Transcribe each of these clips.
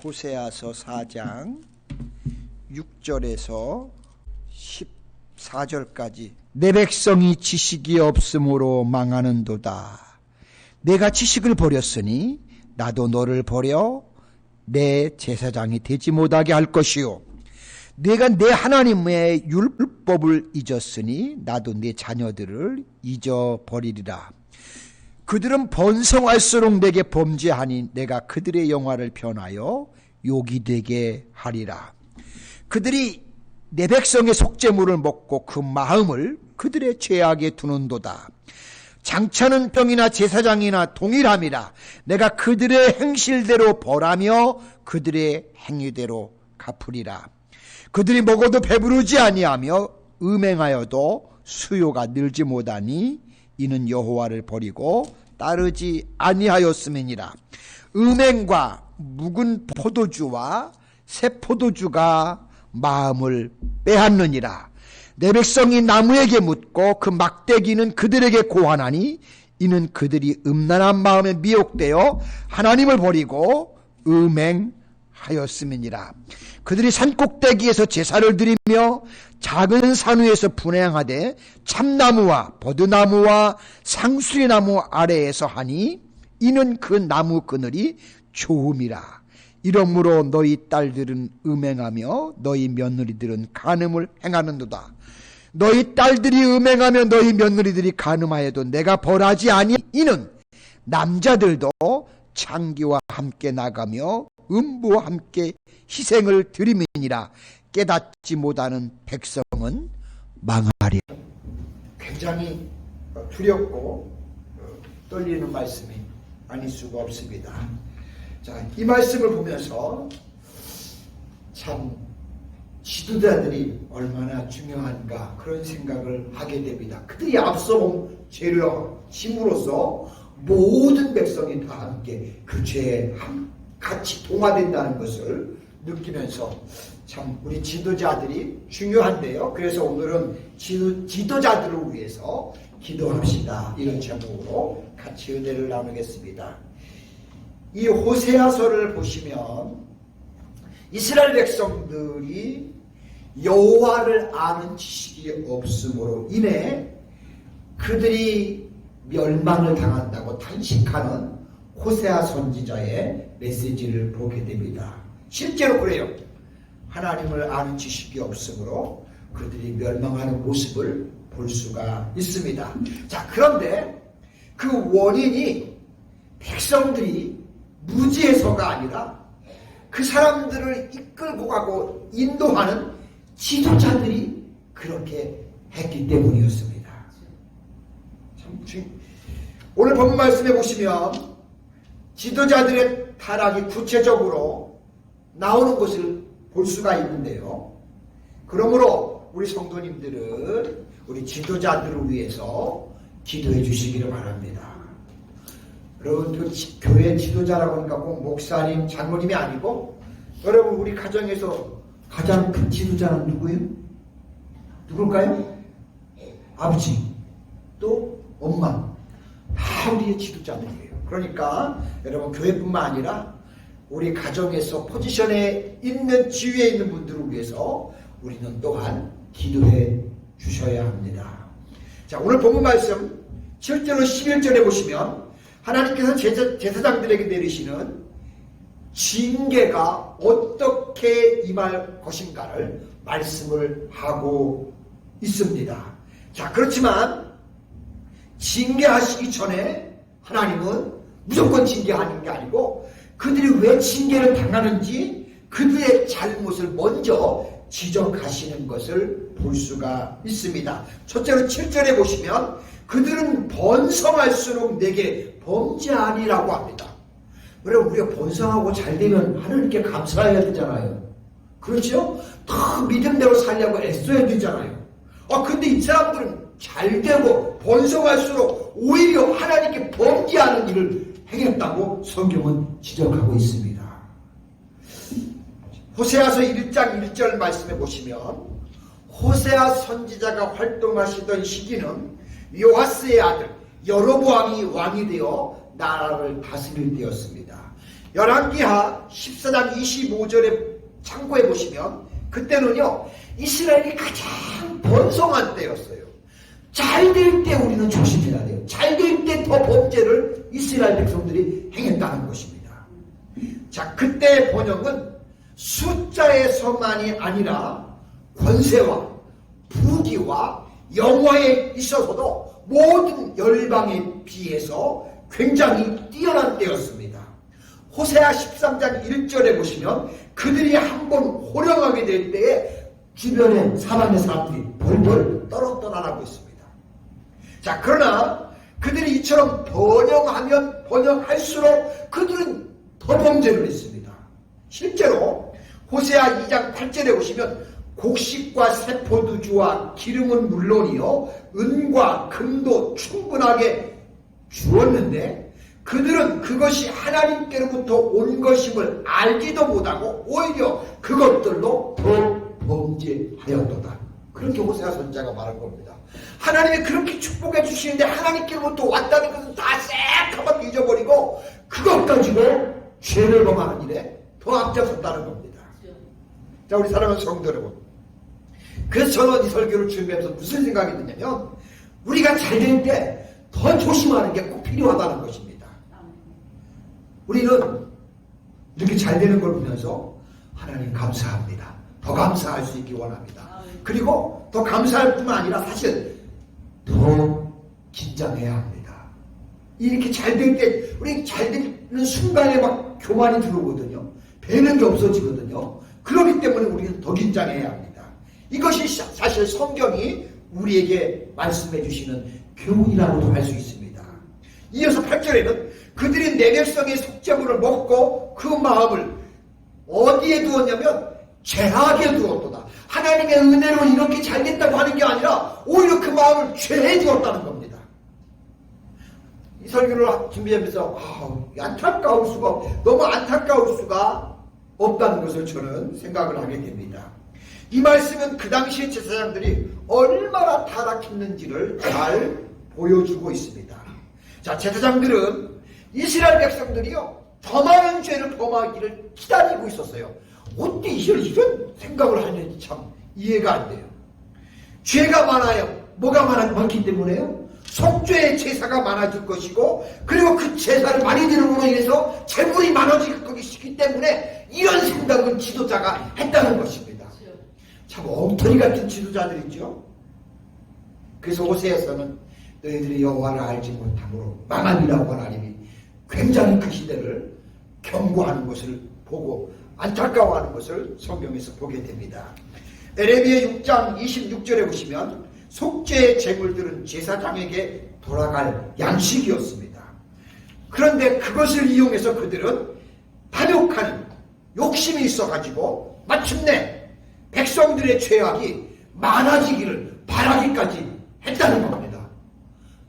호세아서 4장 6절에서 14절까지 내 백성이 지식이 없으므로 망하는도다. 내가 지식을 버렸으니 나도 너를 버려 내 제사장이 되지 못하게 할 것이요, 내가 내 하나님의 율법을 잊었으니 나도 내 자녀들을 잊어버리리라. 그들은 번성할수록 내게 범죄하니 내가 그들의 영화를 변하여 욕이 되게 하리라. 그들이 내 백성의 속죄물을 먹고 그 마음을 그들의 죄악에 두는도다. 장차는 병이나 제사장이나 동일함이라. 내가 그들의 행실대로 벌하며 그들의 행위대로 갚으리라. 그들이 먹어도 배부르지 아니하며 음행하여도 수요가 늘지 못하니 이는 여호와를 버리고 따르지 아니하였음이니라. 음행과 묵은 포도주와 새 포도주가 마음을 빼앗느니라. 내 백성이 나무에게 묻고 그 막대기는 그들에게 고하나니 이는 그들이 음란한 마음에 미혹되어 하나님을 버리고 음행하였음이니라. 그들이 산꼭대기에서 제사를 드리며 작은 산 위에서 분향하되 참나무와 버드나무와 상수리나무 아래에서 하니 이는 그 나무 그늘이 좋음이라. 이러므로 너희 딸들은 음행하며 너희 며느리들은 간음을 행하는도다. 너희 딸들이 음행하며 너희 며느리들이 간음하여도 내가 벌하지 아니. 이는 남자들도 창기와 함께 나가며 음부와 함께 희생을 드림이니라. 깨닫지 못하는 백성은 망하리라. 굉장히 두렵고 떨리는 말씀이 아닐 수가 없습니다. 자, 이 말씀을 보면서 참 지도자들이 얼마나 중요한가 그런 생각을 하게 됩니다. 그들이 앞서 온 죄를 짐으로써 모든 백성이 다 함께 그 죄에 같이 동화된다는 것을 느끼면서 참 우리 지도자들이 중요한데요. 그래서 오늘은 지도자들을 위해서 기도합시다, 이런 제목으로 같이 은혜를 나누겠습니다. 이 호세아서를 보시면 이스라엘 백성들이 여호와를 아는 지식이 없음으로 인해 그들이 멸망을 당한다고 탄식하는 호세아 선지자의 메시지를 보게 됩니다. 실제로 그래요. 하나님을 아는 지식이 없으므로 그들이 멸망하는 모습을 볼 수가 있습니다. 자, 그런데 그 원인이 백성들이 무지해서가 아니라 그 사람들을 이끌고 가고 인도하는 지도자들이 그렇게 했기 때문이었습니다. 오늘 본문 말씀해 보시면 지도자들의 타락이 구체적으로 나오는 것을 볼 수가 있는데요. 그러므로 우리 성도님들은 우리 지도자들을 위해서 기도해 주시기를 바랍니다. 여러분, 그 교회 지도자라고 하니까 꼭 목사님, 장로님이 아니고, 여러분, 우리 가정에서 가장 큰 지도자는 누구예요? 누굴까요? 아버지, 또 엄마, 다 우리의 지도자들이에요. 그러니까 여러분, 교회뿐만 아니라 우리 가정에서 포지션에 있는 지위에 있는 분들을 위해서 우리는 또한 기도해 주셔야 합니다. 자, 오늘 본문 말씀 7절로 11절에 보시면 하나님께서 제사장들에게 내리시는 징계가 어떻게 임할 것인가를 말씀을 하고 있습니다. 자, 그렇지만 징계하시기 전에 하나님은 무조건 징계하는 게 아니고 그들이 왜 징계를 당하는지 그들의 잘못을 먼저 지적하시는 것을 볼 수가 있습니다. 첫째로 7절에 보시면 그들은 번성할수록 내게 범죄하니라고 합니다. 여러분, 우리가 번성하고 잘 되면 하나님께 감사해야 되잖아요. 그렇죠? 더 믿음대로 살려고 애써야 되잖아요. 근데 이 사람들은 잘 되고 번성할수록 오히려 하나님께 범죄하는 일을 행했다고 성경은 지적하고 있습니다. 호세아서 1장 1절 말씀해 보시면 호세아 선지자가 활동하시던 시기는 요아스의 아들 여로보암이 왕이 되어 나라를 다스릴 때였습니다. 열왕기하 14장 25절에 참고해 보시면 그때는요 이스라엘이 가장 번성한 때였어요. 잘 될 때 우리는 조심해야 돼요. 잘 될 때 더 범죄를 이스라엘 백성들이 행했다는 것입니다. 자, 그때의 번영은 숫자에서만이 아니라 권세와 부귀와 영화에 있어서도 모든 열방에 비해서 굉장히 뛰어난 때였습니다. 호세아 13장 1절에 보시면 그들이 한번 호령하게 될 때에 주변에 사방의 사람들이 벌벌 떨어떠나라고 있습니다. 자, 그러나 그들이 이처럼 번영하면 번영할수록 그들은 더 범죄를 했습니다. 실제로 호세아 2장 8절에 보시면 곡식과 세포두주와 기름은 물론이요 은과 금도 충분하게 주었는데 그들은 그것이 하나님께로부터 온 것임을 알지도 못하고 오히려 그것들로 더 범죄하였도다. 그렇게 호세아 선지자가 말한 겁니다. 하나님이 그렇게 축복해 주시는데 하나님께로부터 왔다는 것은 다 새카맣게 잊어버리고 그것 가지고 죄를 범하는 일에 더 앞장섰다는 겁니다. 자, 우리 사랑하는 성도 여러분, 그래서 저는 이 설교를 준비하면서 무슨 생각이 드냐면 우리가 잘 될 때 더 조심하는 게 꼭 필요하다는 것입니다. 우리는 이렇게 잘 되는 걸 보면서 하나님 감사합니다. 더 감사할 수 있기 원합니다. 그리고 더 감사할 뿐만 아니라 사실 더 긴장해야 합니다. 이렇게 잘 될 때 우리 잘 되는 순간에 막 교만이 들어오거든요. 배는 게 없어지거든요. 그렇기 때문에 우리는 더 긴장해야 합니다. 이것이 사실 성경이 우리에게 말씀해 주시는 교훈이라고도 할 수 있습니다. 이어서 8절에는 그들이 내 백성의 속죄물을 먹고 그 마음을 어디에 두었냐면 죄악에 두었도다. 하나님의 은혜로 이렇게 잘 됐다고 하는 게 아니라 오히려 그 마음을 죄에 두었다는 겁니다. 이 설교를 준비하면서 안타까울 수가 너무 안타까울 수가 없다는 것을 저는 생각을 하게 됩니다. 이 말씀은 그 당시의 제사장들이 얼마나 타락했는지를 잘 보여주고 있습니다. 자, 제사장들은 이스라엘 백성들이요 더 많은 죄를 범하기를 기다리고 있었어요. 어떻게 이런 생각을 하는지 참 이해가 안 돼요. 죄가 많아요. 뭐가 많기 때문에요? 속죄의 제사가 많아질 것이고 그리고 그 제사를 많이 드림으로 인해서 재물이 많아질 것이기 때문에 이런 생각은 지도자가 했다는 것입니다. 참 엉터리 같은 지도자들이죠. 그래서 호세아서는 너희들이 여호와를 알지 못함으로 망함이라고 하나님이 굉장히 그 시대를 경고하는 것을 보고 안타까워하는 것을 성경에서 보게 됩니다. 에레미야 6장 26절에 보시면 속죄의 제물들은 제사장에게 돌아갈 양식이었습니다. 그런데 그것을 이용해서 그들은 탐욕하는 욕심이 있어가지고 마침내 백성들의 죄악이 많아지기를 바라기까지 했다는 겁니다.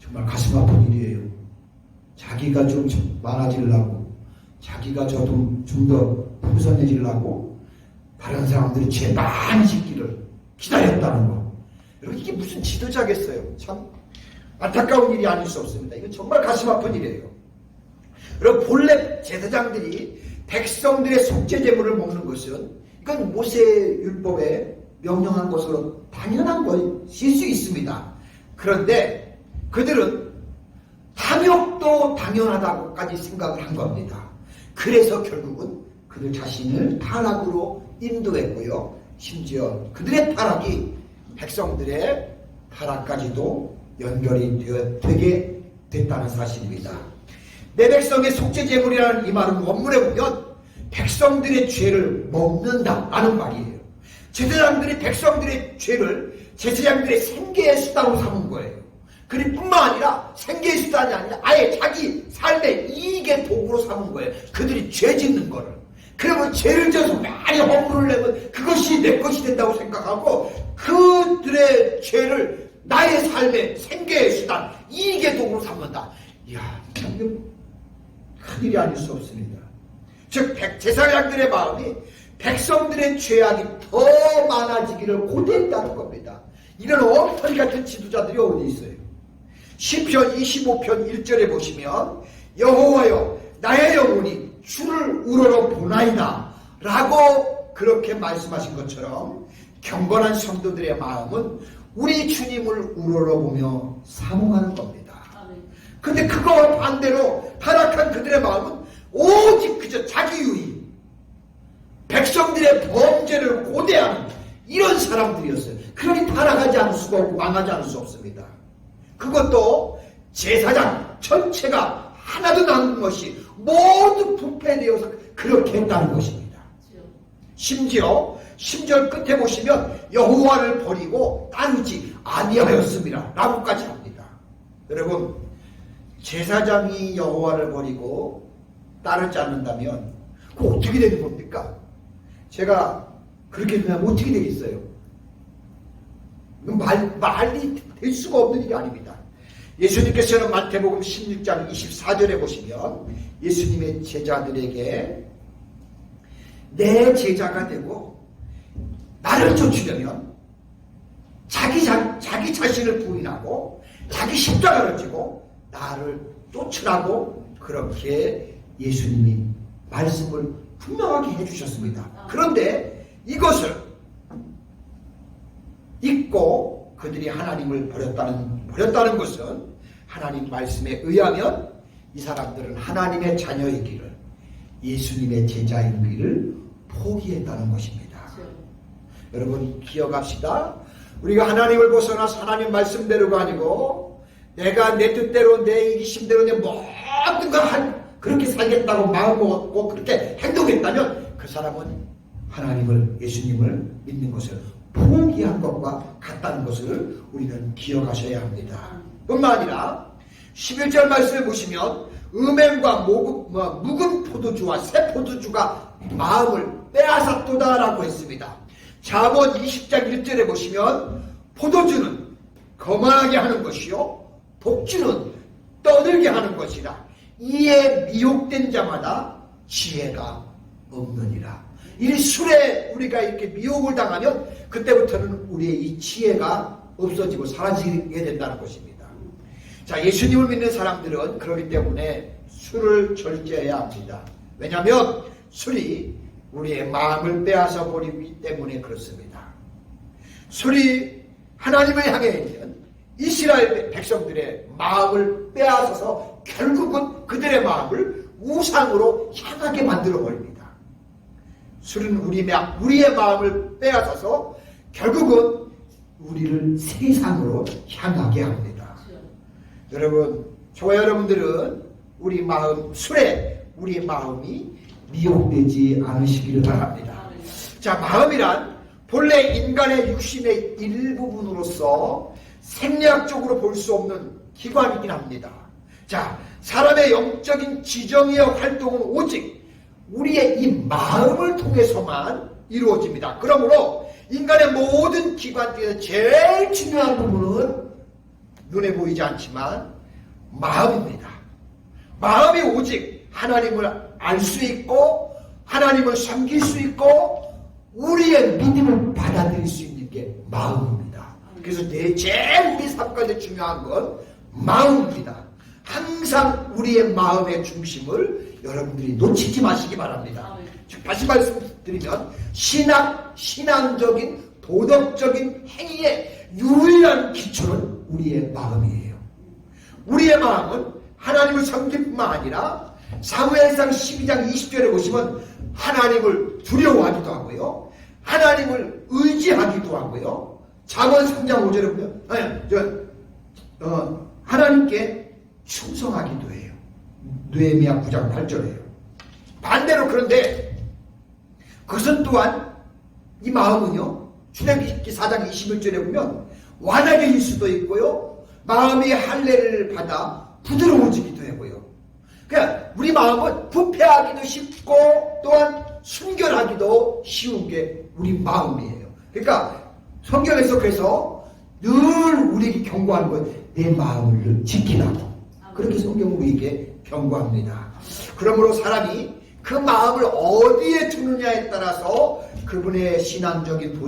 정말 가슴 아픈 일이에요. 자기가 좀 많아지려고 자기가 좀 더 풍성해지려고 다른 사람들이 죄 많이 짓기를 기다렸다는 거. 여러분 이게 무슨 지도자겠어요. 참 안타까운 일이 아닐 수 없습니다. 이건 정말 가슴 아픈 일이에요. 여러분 본래 제사장들이 백성들의 속죄제물을 먹는 것은 이건 모세율법에 명령한 것으로 당연한 것일 수 있습니다. 그런데 그들은 탐욕도 당연하다고까지 생각을 한 겁니다. 그래서 결국은 그들 자신을 타락으로 인도했고요. 심지어 그들의 타락이 백성들의 타락까지도 연결이 되게 됐다는 사실입니다. 내 백성의 속죄제물이라는 이 말은 원문에 보면 백성들의 죄를 먹는다라는 말이에요. 제사장들이 백성들의 죄를 제사장들의 생계의 수단으로 삼은 거예요. 뿐만 아니라 생계의 수단이 아니라 아예 자기 삶의 이익의 도구로 삼은 거예요. 그들이 죄 짓는 거를. 그러면 죄를 져서 많이 허물을 내면 그것이 내 것이 된다고 생각하고 그들의 죄를 나의 삶의 생계의 수단, 이익의 도구로 삼는다. 이야, 참 큰일이 아닐 수 없습니다. 즉 제사장들의 마음이 백성들의 죄악이 더 많아지기를 고대했다는 겁니다. 이런 엉터리 같은 지도자들이 어디 있어요? 시편 25편 1절에 보시면 여호와여 나의 영혼이 주를 우러러 보나이다 라고 그렇게 말씀하신 것처럼 경건한 성도들의 마음은 우리 주님을 우러러보며 사모하는 겁니다. 근데 그거와 반대로 타락한 그들의 마음은 오직 그저 자기 유의, 백성들의 범죄를 고대하는 이런 사람들이었어요. 그러니 타락하지 않을 수가 없고 망하지 않을 수 없습니다. 그것도 제사장 전체가 하나도 남은 것이 모두 부패되어서 그렇게 했다는 것입니다. 심지어 10절 끝에 보시면 여호와를 버리고 따르지 아니하였습니다 라고까지 합니다. 여러분, 제사장이 여호와를 버리고 따르지 않는다면 그거 어떻게 되는 겁니까? 제가 그렇게 되면 어떻게 되겠어요? 말이 될 수가 없는 일이 아닙니다. 예수님께서는 마태복음 16장 24절에 보시면 예수님의 제자들에게 내 제자가 되고 나를 쫓으려면 자기 자신을 부인하고 자기 십자가를 지고 나를 쫓으라고 그렇게 예수님이 말씀을 분명하게 해주셨습니다. 그런데 이것을 잊고 그들이 하나님을 버렸다는 것은 하나님 말씀에 의하면 이 사람들은 하나님의 자녀이기를, 예수님의 제자이기를 포기했다는 것입니다. 여러분 기억합시다. 우리가 하나님을 벗어나서 하나님 말씀대로가 아니고 내가 내 뜻대로 내 이기심대로 내 모든 걸 그렇게 살겠다고 마음먹고 그렇게 행동했다면 그 사람은 하나님을, 예수님을 믿는 것을 포기한 것과 같다는 것을 우리는 기억하셔야 합니다. 뿐만 아니라 11절 말씀을 보시면 음행과 묵은 포도주와 새 포도주가 마음을 빼앗았도다라고 했습니다. 잠언 20장 1절에 보시면 포도주는 거만하게 하는 것이요 독주는 떠들게 하는 것이라 이에 미혹된 자마다 지혜가 없느니라. 이 술에 우리가 이렇게 미혹을 당하면 그때부터는 우리의 이 지혜가 없어지고 사라지게 된다는 것입니다. 자, 예수님을 믿는 사람들은 그렇기 때문에 술을 절제해야 합니다. 왜냐하면 술이 우리의 마음을 빼앗아 버리기 때문에 그렇습니다. 술이 하나님을 향해 있는 이스라엘 백성들의 마음을 빼앗아서 결국은 그들의 마음을 우상으로 향하게 만들어 버립니다. 술은 우리의 마음을 빼앗아서 결국은 우리를 세상으로 향하게 합니다. 여러분, 저와 여러분들은 우리 마음, 술에 우리의 마음이 미혹되지 않으시기를 바랍니다. 자, 마음이란 본래 인간의 육신의 일부분으로서 생리학적으로 볼 수 없는 기관이긴 합니다. 자, 사람의 영적인 지정의 활동은 오직 우리의 이 마음을 통해서만 이루어집니다. 그러므로 인간의 모든 기관 중에서 제일 중요한 부분은 눈에 보이지 않지만 마음입니다. 마음이 오직 하나님을 알 수 있고 하나님을 섬길 수 있고 우리의 믿음을 받아들일 수 있는 게 마음입니다. 그래서 제일 우리 삶 가운데 중요한 건 마음입니다. 항상 우리의 마음의 중심을 여러분들이 놓치지 마시기 바랍니다. 다시 말씀드리면 신앙적인 도덕적인 행위의 유일한 기초는 우리의 마음이에요. 우리의 마음은 하나님을 섬길 뿐만 아니라 사무엘상 12장 20절에 보시면 하나님을 두려워하기도 하고요, 하나님을 의지하기도 하고요, 잠언 3장 5절에 보면 하나님께 충성하기도 해요. 느헤미야 9장 8절에요. 반대로 그런데 그것은 또한 이 마음은요, 출애굽기 4장 21절에 보면 완악일 수도 있고요, 마음이 할례를 받아 부드러워지기도 하고요. 그러니까 우리 마음은 부패하기도 쉽고 또한 순결하기도 쉬운 게 우리 마음이에요. 그러니까 성경에서 그래서 늘 우리에게 경고하는 건 내 마음을 지키라고. 그렇게 성경은 우리에게 경고합니다. 그러므로 사람이 그 마음을 어디에 두느냐에 따라서 그분의 신앙적인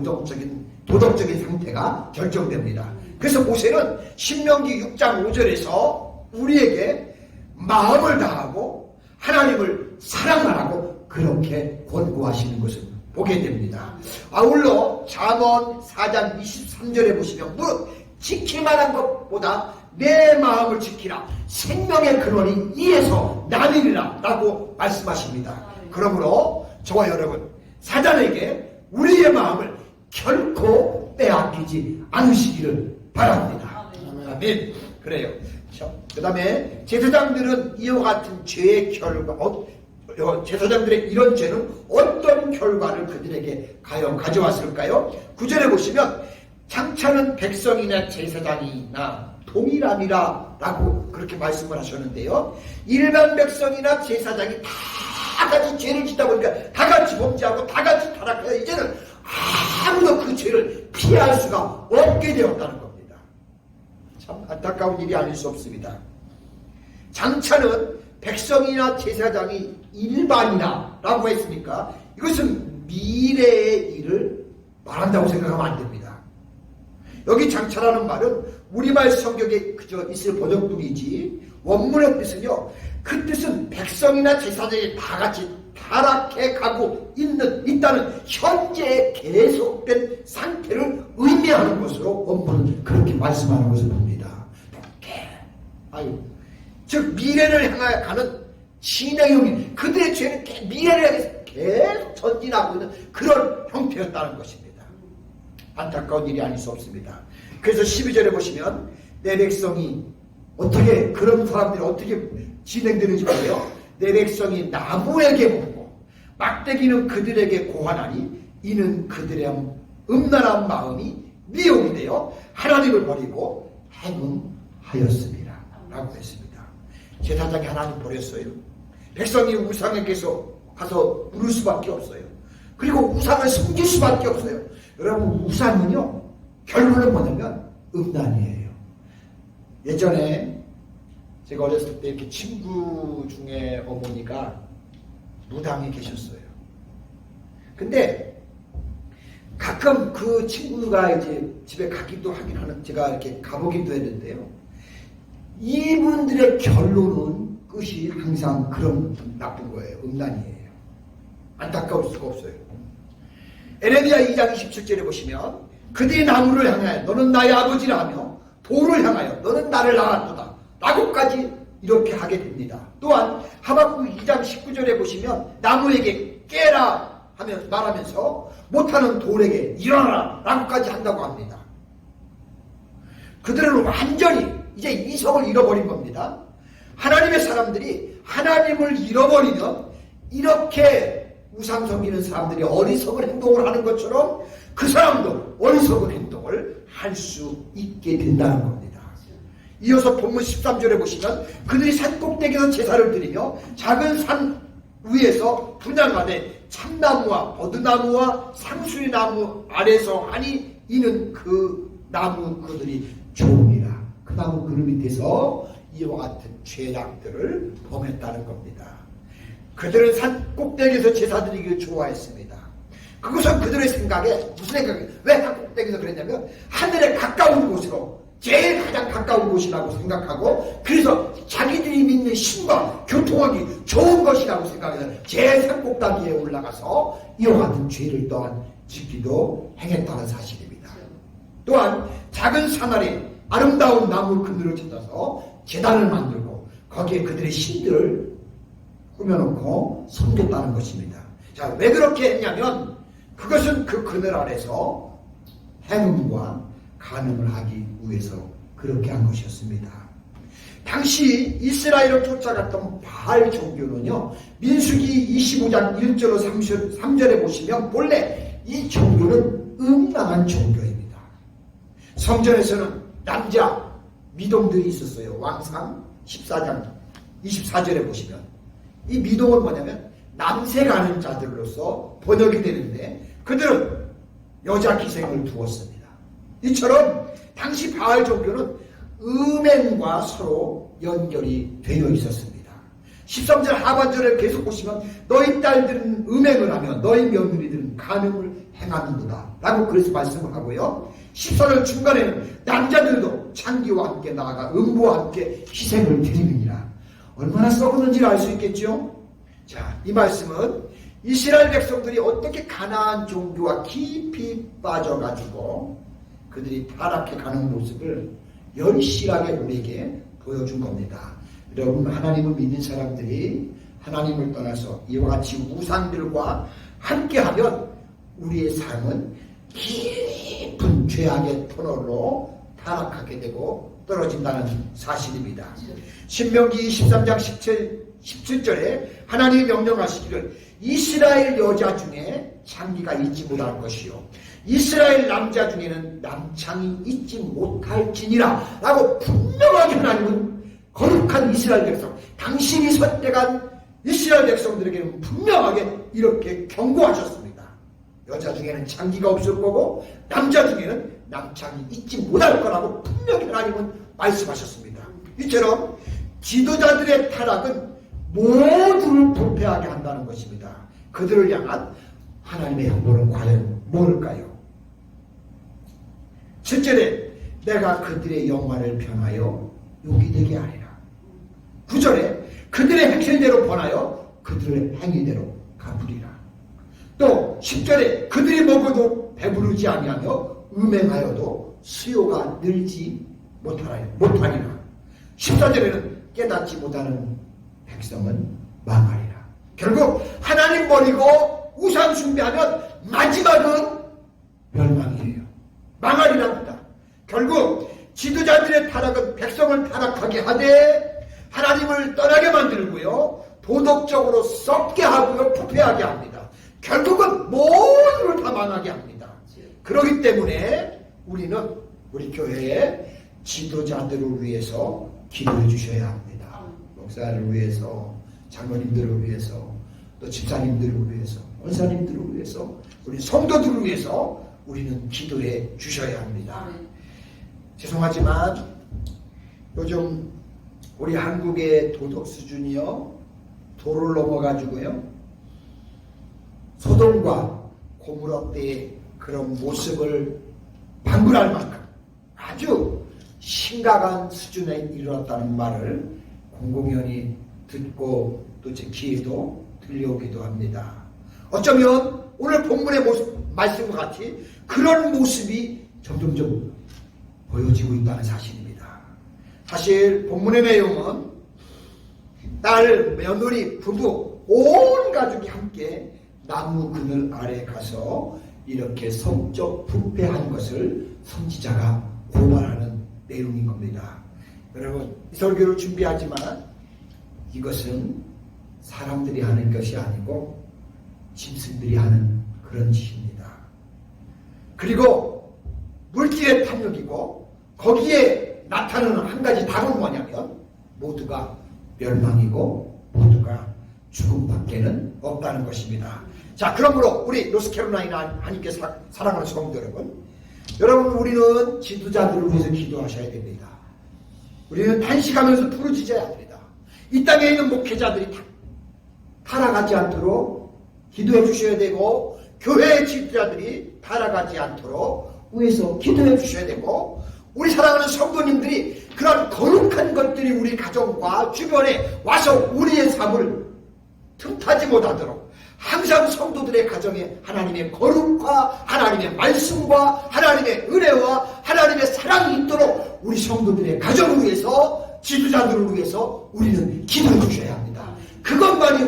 도덕적인 상태가 결정됩니다. 그래서 모세는 신명기 6장 5절에서 우리에게 마음을 다하고 하나님을 사랑만 하고 그렇게 권고하시는 것을 보게 됩니다. 아울러 잠언 4장 23절에 보시면 무릇 지킬 만한 것보다 내 마음을 지키라 생명의 근원이 이에서 나느니라 라고 말씀하십니다. 그러므로 저와 여러분 사단에게 우리의 마음을 결코 빼앗기지 않으시기를 바랍니다. 아멘. 그래요. 그 다음에 제사장들은 이와 같은 죄의 결과, 제사장들의 이런 죄는 어떤 결과를 그들에게 가져왔을까요? 9절에 보시면 장차는 백성이나 제사장이나 동일함이라 라고 그렇게 말씀을 하셨는데요. 일반 백성이나 제사장이 다 같이 죄를 짓다 보니까 다 같이 범죄하고 다 같이 타락해서 이제는 아무도 그 죄를 피할 수가 없게 되었다는 겁니다. 참 안타까운 일이 아닐 수 없습니다. 장차는 백성이나 제사장이 일반이나 라고 했으니까 이것은 미래의 일을 말한다고 생각하면 안 됩니다. 여기 장차라는 말은 우리말 성경에 그저 있을 번역뿐이지 원문의 뜻은요, 그 뜻은 백성이나 제사장이 다 같이 타락해 가고 있다는 현재 계속된 상태를 의미하는 것으로 원문은 그렇게 말씀하는 것을 봅니다. 즉 미래를 향해 가는 진행형이 그들의 죄는 미래를 향해서 계속 전진하고 있는 그런 형태였다는 것입니다. 안타까운 일이 아닐 수 없습니다. 그래서 12절에 보시면 내 백성이 어떻게 그런 사람들이 어떻게 진행되는지 보세요. 내 백성이 나무에게 묻고 막대기는 그들에게 고하나니 이는 그들의 음란한 마음이 미혹이 되어 하나님을 버리고 행음하였습니다 라고 했습니다. 제사장이 하나님 버렸어요. 백성이 우상에게서 가서 부를 수밖에 없어요. 그리고 우상을 숨길 수밖에 없어요. 여러분 우상은요 결론은 뭐냐면 음란이에요. 예전에 제가 어렸을 때 이렇게 친구 중에 어머니가 무당이 계셨어요. 근데 가끔 그 친구가 이제 집에 가기도 하긴 하는, 제가 이렇게 가보기도 했는데요. 이분들의 결론은 끝이 항상 그런 나쁜 거예요. 음란이에요. 안타까울 수가 없어요. 에레미야 2장 27절에 보시면 그들이 나무를 향하여 너는 나의 아버지라 하며 돌을 향하여 너는 나를 낳았도다 라고까지 이렇게 하게 됩니다. 또한 하박국 2장 19절에 보시면 나무에게 깨라 하며 말하면서 못하는 돌에게 일어나라 라고까지 한다고 합니다. 그들은 완전히 이제 이성을 잃어버린 겁니다. 하나님의 사람들이 하나님을 잃어버리면 이렇게 우상 섬기는 사람들이 어리석은 행동을 하는 것처럼 그 사람도 어리석은 행동을 할 수 있게 된다는 겁니다. 이어서 본문 13절에 보시면 그들이 산 꼭대기에서 제사를 드리며 작은 산 위에서 분향 안에 참나무와 버드나무와 상수리나무 아래서 하니 이는 그 나무 그들이 좋으니라. 그 나무 그 밑에서 이와 같은 죄악들을 범했다는 겁니다. 그들은 산 꼭대기에서 제사 드리기를 좋아했습니다. 그것은 그들의 생각에 무슨 생각이에요? 왜 산 꼭대기에서 그랬냐면 하늘에 가까운 곳으로 제일 가장 가까운 곳이라고 생각하고 그래서 자기들이 믿는 신과 교통하기 좋은 것이라고 생각해서 제일 산 꼭대기에 올라가서 이와 같은 죄를 또한 짓기도 행했다는 사실입니다. 또한 작은 산 아래 아름다운 나무 그늘을 찾아서 제단을 만들고 거기에 그들의 신들을 꾸며놓고 섬겼다는 것입니다. 자, 왜 그렇게 했냐면 그것은 그 그늘 아래서 행음과 간음을 하기 위해서 그렇게 한 것이었습니다. 당시 이스라엘을 쫓아갔던 바알 종교는요, 민수기 25장 1절로 3절에 보시면 본래 이 종교는 음란한 종교입니다. 성전에서는 남자 미동들이 있었어요. 왕상 14장 24절에 보시면 이 미동은 뭐냐면 남색하는 자들로서 번역이 되는데 그들은 여자 기생을 두었습니다. 이처럼 당시 바알 종교는 음행과 서로 연결이 되어 있었습니다. 13절 하반절을 계속 보시면 너희 딸들은 음행을 하며 너희 며느리들은 간음을 행하는도다 라고 그래서 말씀을 하고요. 14절 중간에는 남자들도 창기와 함께 나아가 음부와 함께 희생을 드리느니라. 얼마나 썩었는지를 알 수 있겠죠. 자, 이 말씀은 이스라엘 백성들이 어떻게 가나안 종교와 깊이 빠져가지고 그들이 타락해 가는 모습을 열실하게 우리에게 보여준 겁니다. 여러분, 하나님을 믿는 사람들이 하나님을 떠나서 이와 같이 우상들과 함께하면 우리의 삶은 깊은 죄악의 터널로 타락하게 되고 떨어진다는 사실입니다. 신명기 23장 17절에 하나님이 명령하시기를 이스라엘 여자 중에 장기가 있지 못할 것이요 이스라엘 남자 중에는 남창이 있지 못할지니라 라고 분명하게 하나님은 거룩한 이스라엘 백성, 당신이 선택한 이스라엘 백성들에게는 분명하게 이렇게 경고하셨습니다. 여자 중에는 장기가 없을 거고 남자 중에는 남창이 있지 못할 거라고 분명히 하나님은 말씀하셨습니다. 이처럼 지도자들의 타락은 모두를 부패하게 한다는 것입니다. 그들을 향한 하나님의 형벌은 과연 뭘까요? 7절에 내가 그들의 영화를 변하여 욕이 되게 하리라. 9절에 그들의 행실대로 번하여 그들의 행위대로 갚으리라. 또 10절에 그들이 먹어도 배부르지 아니하며 음행하여도 수요가 늘지 못하리라. 14절에는 깨닫지 못하는 백성은 망하리라. 결국 하나님 버리고 우상 숭배하면 마지막은 멸망이에요. 망하리랍니다. 결국 지도자들의 타락은 백성을 타락하게 하되 하나님을 떠나게 만들고요, 도덕적으로 썩게 하고요, 부패하게 합니다. 결국은 모두를 다 망하게 합니다. 그렇기 때문에 우리는 우리 교회의 지도자들을 위해서 기도해 주셔야 합니다. 목사를 위해서, 장로님들을 위해서, 또 집사님들을 위해서, 원사님들을 위해서, 우리 성도들을 위해서 우리는 기도해 주셔야 합니다. 죄송하지만 요즘 우리 한국의 도덕 수준이요, 도를 넘어가지고요, 소돔과 고무라 때의 그런 모습을 방불할 만큼 아주 심각한 수준에 이르렀다는 말을 공공연히 듣고 또 제 귀에도 들려오기도 합니다. 어쩌면 오늘 본문의 말씀과 같이 그런 모습이 점점점 보여지고 있다는 사실입니다. 사실 본문의 내용은 딸, 며느리, 부부 온 가족이 함께 나무 그늘 아래 가서 이렇게 성적 부패한 것을 선지자가 고발하는 내용인 겁니다. 여러분, 이 설교를 준비하지만 이것은 사람들이 하는 것이 아니고 짐승들이 하는 그런 짓입니다. 그리고 물질의 탐욕이고 거기에 나타나는 한 가지 답은 뭐냐면 모두가 멸망이고 모두가 죽음밖에는 없다는 것입니다. 자, 그러므로 우리 노스캐롤라이나 하나님께 사랑하는 성도 여러분, 우리는 지도자들을 위해서 기도하셔야 됩니다. 우리는 단식하면서 부르짖어야 합니다. 이 땅에 있는 목회자들이 타락하지 않도록 기도해 주셔야 되고, 교회의 지도자들이 타락하지 않도록 위해서 기도해 주셔야 되고, 우리 사랑하는 성도님들이 그런 거룩한 것들이 우리 가정과 주변에 와서 우리의 삶을 틈타지 못하도록 항상 성도들의 가정에 하나님의 거룩과 하나님의 말씀과 하나님의 은혜와 하나님의 사랑이 있도록 우리 성도들의 가정을 위해서, 지도자들을 위해서 우리는 기도해 주셔야 합니다. 그것만이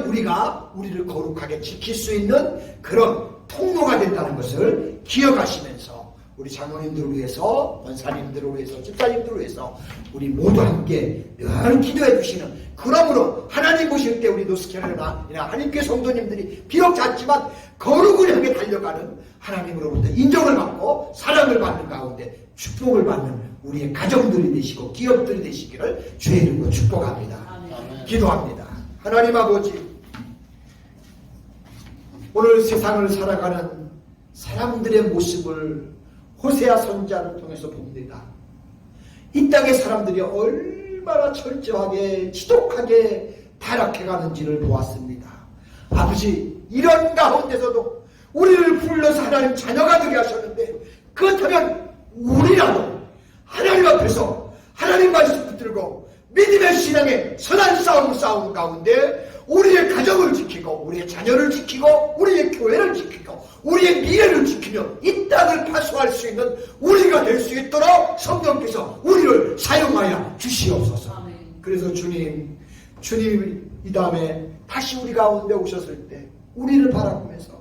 우리를 거룩하게 지킬 수 있는 그런 통로가 된다는 것을 기억하시면서 우리 장로님들을 위해서, 원사님들을 위해서, 집사님들을 위해서 우리 모두 함께 늘 기도해 주시는, 그러므로 하나님 보실 때 우리 노스캐롤라이나 하나님께 성도님들이 비록 작지만 거룩을 향해 달려가는, 하나님으로부터 인정을 받고 사랑을 받는 가운데 축복을 받는 우리의 가정들이 되시고 기업들이 되시기를 주의 이름으로 축복합니다. 아멘. 기도합니다. 하나님 아버지, 오늘 세상을 살아가는 사람들의 모습을 호세아 선지자를 통해서 봅니다. 이 땅의 사람들이 얼마나 철저하게 지독하게 타락해가는지를 보았습니다. 아버지, 이런 가운데서도 우리를 불러서 하나님 자녀가 되게 하셨는데, 그렇다면 우리라도 하나님 앞에서 하나님 말씀 붙들고 믿음의 신앙의 선한 싸움을 싸우는 가운데 우리의 가정을 지키고 우리의 자녀를 지키고 우리의 교회를 지키고 우리의 미래를 지키며 이 땅을 파수할 수 있는 우리가 될 수 있도록 성령께서 우리를 사용하여 주시옵소서. 그래서 주님 이 다음에 다시 우리 가운데 오셨을 때 우리를 바라보면서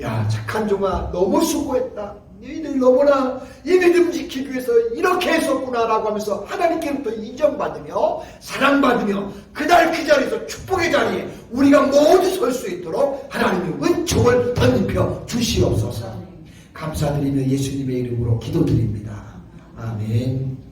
야 착한 종아 너무 수고했다. 너희들 너무나 이 믿음 지키기 위해서 이렇게 했었구나라고 하면서 하나님께로부터 인정받으며 사랑받으며 그날 그 자리에서 축복의 자리에 우리가 모두 설 수 있도록 하나님의 은총을 덧입혀 주시옵소서. 감사드리며 예수님의 이름으로 기도드립니다. 아멘.